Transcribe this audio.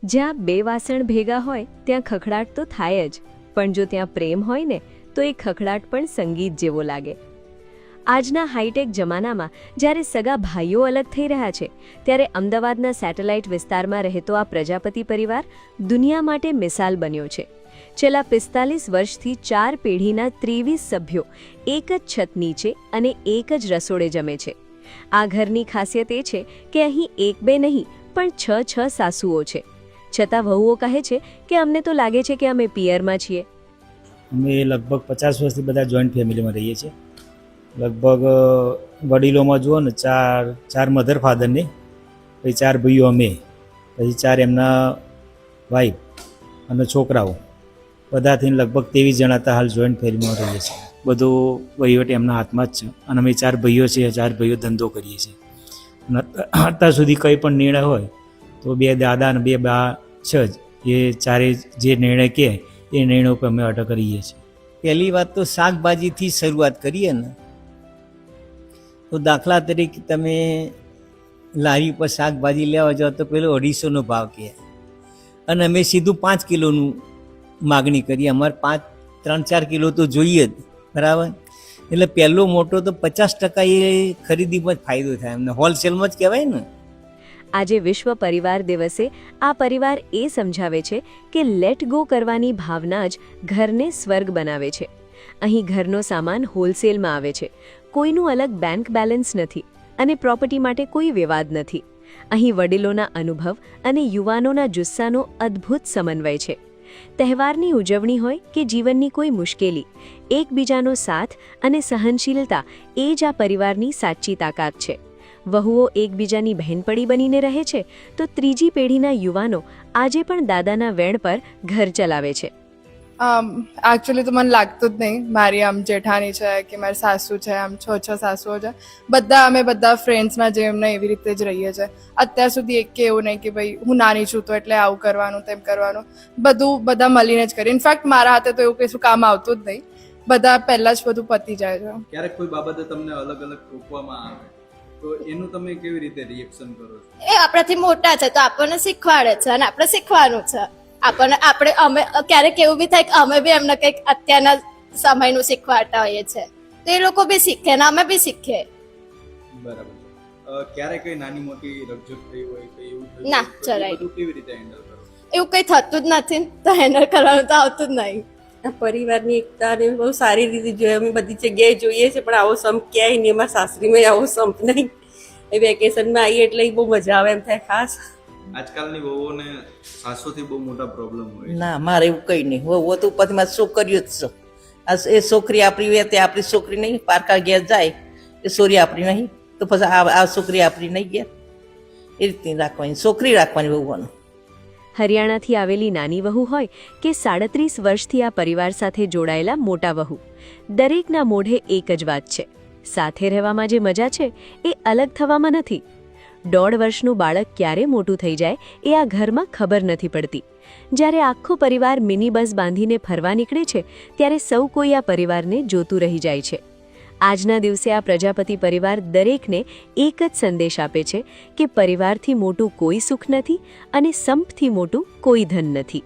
જ્યાં બે વાસણ ભેગા હોય ત્યાં ખખડાટ તો થાય જ, પણ જો ત્યાં પ્રેમ હોય ને તો એ ખખડાટ પણ સંગીત જેવો લાગે. આજના હાઈટેક જમાનામાં જ્યારે સગા ભાઈઓ અલગ થઈ રહ્યા છે, ત્યારે અમદાવાદના સેટેલાઇટ વિસ્તારમાં રહેતો આ પ્રજાપતિ પરિવાર દુનિયા માટે મિસાલ બન્યો છે. છેલ્લા 45 વર્ષથી 4 પેઢીના 23 સભ્યો એક જ છત નીચે અને એક જ રસોડે જમે છે. આ ઘરની ખાસિયત એ છે કે અહીં એક બે નહીં પણ 6 સાસુઓ છે. છતાં વહુઓ કહે છે કે અમને તો લાગે છે કે અમે પિયરમાં છીએ. અમે લગભગ 50 વર્ષથી બધા જોઈન્ટ ફેમિલીમાં રહીએ છીએ. લગભગ વડીલોમાં જુઓ ને ચાર મધર ફાધરની, પછી 4 ભાઈઓ અમે, પછી 4 એમના વાઈફ અને છોકરાઓ, બધાથી લગભગ 23 જણા હતા હાલ જોઈન્ટ ફેમિલીમાં રહીએ છીએ. બધું વહીવટ એમના હાથમાં જ છે અને અમે 4 ભાઈઓ છીએ. 4 ભાઈઓ ધંધો કરીએ છીએ અને અત્યાર સુધી કંઈ પણ નિર્ણય હોય તો 2 દાદા અને 2 બા છે જ, એ ચારે જે નિર્ણય કહે એ નિર્ણય ઉપર અમે અટક કરીએ છીએ. પહેલી વાત તો શાકભાજીથી શરૂઆત કરીએ ને તો દાખલા તરીકે તમે લારી પર શાકભાજી લેવા જાઓ તો પેલો 250નો ભાવ કહે અને અમે સીધું 5 કિલોનું માગણી કરીએ. અમારે 3-4 કિલો તો જોઈએ જ, બરાબર. એટલે પહેલો મોટો તો 50% એ ખરીદીમાં જ ફાયદો થાય અમને, હોલસેલમાં જ કહેવાય ને. આજે વિશ્વ પરિવાર દિવસે આ પરિવાર એ સમજાવે છે કે લેટ ગો કરવાની ભાવના જ ઘરને સ્વર્ગ બનાવે છે. અહીં ઘરનો સામાન હોલસેલમાં આવે છે, કોઈનું અલગ બેંક બેલેન્સ નથી અને પ્રોપર્ટી માટે કોઈ વિવાદ નથી. અહીં વડીલોના અનુભવ અને યુવાનોના જુસ્સાનો અદ્ભુત સમન્વય છે. તહેવારની ઉજવણી હોય કે જીવનની કોઈ મુશ્કેલી, એકબીજાનો સાથ અને સહનશીલતા એ જ આ પરિવારની સાચી તાકાત છે. વહુઓ એકબીજાની બહેનપણી બનીને રહે છે તો ત્રીજી પેઢીના યુવાનો આજે પણ દાદાના વેણ પર ઘર ચલાવે છે. એકચ્યુઅલી તો મને લાગતું જ નહીં મારી આમ જેઠાણી છે કે મારી સાસુ છે, આમ 6 સાસુઓ છે. અમે બધા ફ્રેન્ડ્સમાં જેમ ને એવી રીતે જ રહીએ છીએ. અત્યાર સુધી એક કે એવું નહીં કે ભાઈ હું નાની છું તો એટલે આવું કરવાનું તેમ કરવાનું. બધા મળીને જ કરીએ. ઇનફેક્ટ મારા હાથે તો એવું કશું કામ આવતું જ નહીં. બધા પહેલાં જ બધું પતી જાય છે. ક્યારેક કોઈ બાબતે તમને અલગ અલગ ટોકવામાં આવે તો એનું તમે કેવી રીતે રિએક્શન કરો છો? એ આપણાથી મોટા છે તો આપણને શીખવાડે છે અને આપણે શીખવાનું છે. અમે ક્યારેક એવું બી થાય કે અમે બી એમને કંઈક અત્યારના સમયનું શીખવાડતા હોઈએ છીએ તો એ લોકો બી શીખે ને અમે બી શીખીએ. બરાબર. ક્યારે કઈ નાની મોટી રકઝક થઈ હોય કે એવું થયું? ના, જરાય. બધું કેવી રીતે હેન્ડલ કરો? એવું કંઈ થતું જ નથી તો હેન્ડલ કરવાનું તો આવતું જ નહીં. આ પરિવારની એકતાને બહુ સારી રીતે જોઈએ. અમે બધી જગ્યાએ જોઈએ છે પણ આવો સંપ ક્યાંય નહીં. એમાં સાસરીમાં આવો સંપ નહીં. એ વેકેશનમાં આવીએ એટલે બહુ મજા આવે એમ થાય. ખાસ આજકાલની વહુઓને સાસુથી બહુ મોટા પ્રોબ્લેમ હોય. ના, મારે એવું કંઈ નહીં. હું તો ઉપરથી મારી છોકરીઓ જ છું. એ છોકરી આપણી હોય તે આપણી છોકરી નહીં. પારકા ઘેર જાય એ છોરી આપણી નહીં તો પછી આ છોકરી આપણી નહીં ઘેર. એ રીતની રાખવાની છોકરી રાખવાની વહુઓને. હરિયાણાથી આવેલી નાની વહુ હોય કે 37 વર્ષથી આ પરિવાર સાથે જોડાયેલા મોટા વહુ, દરેકના મોઢે એક જ વાત છે: સાથે રહેવામાં જે મજા છે એ અલગ થવામાં નથી. 1.5 વર્ષનું બાળક ક્યારે મોટું થઈ જાય એ આ ઘરમાં ખબર નથી પડતી. જ્યારે આખો પરિવાર મિની બસ બાંધીને ફરવા નીકળે છે ત્યારે સૌ કોઈ આ પરિવારને જોતું રહી જાય છે. આજના દિવસે આ પ્રજાપતિ પરિવાર દરેકને એક જ સંદેશ આપે છે કે પરિવારથી મોટું કોઈ સુખ નથી અને સંપથી મોટું કોઈ ધન નથી.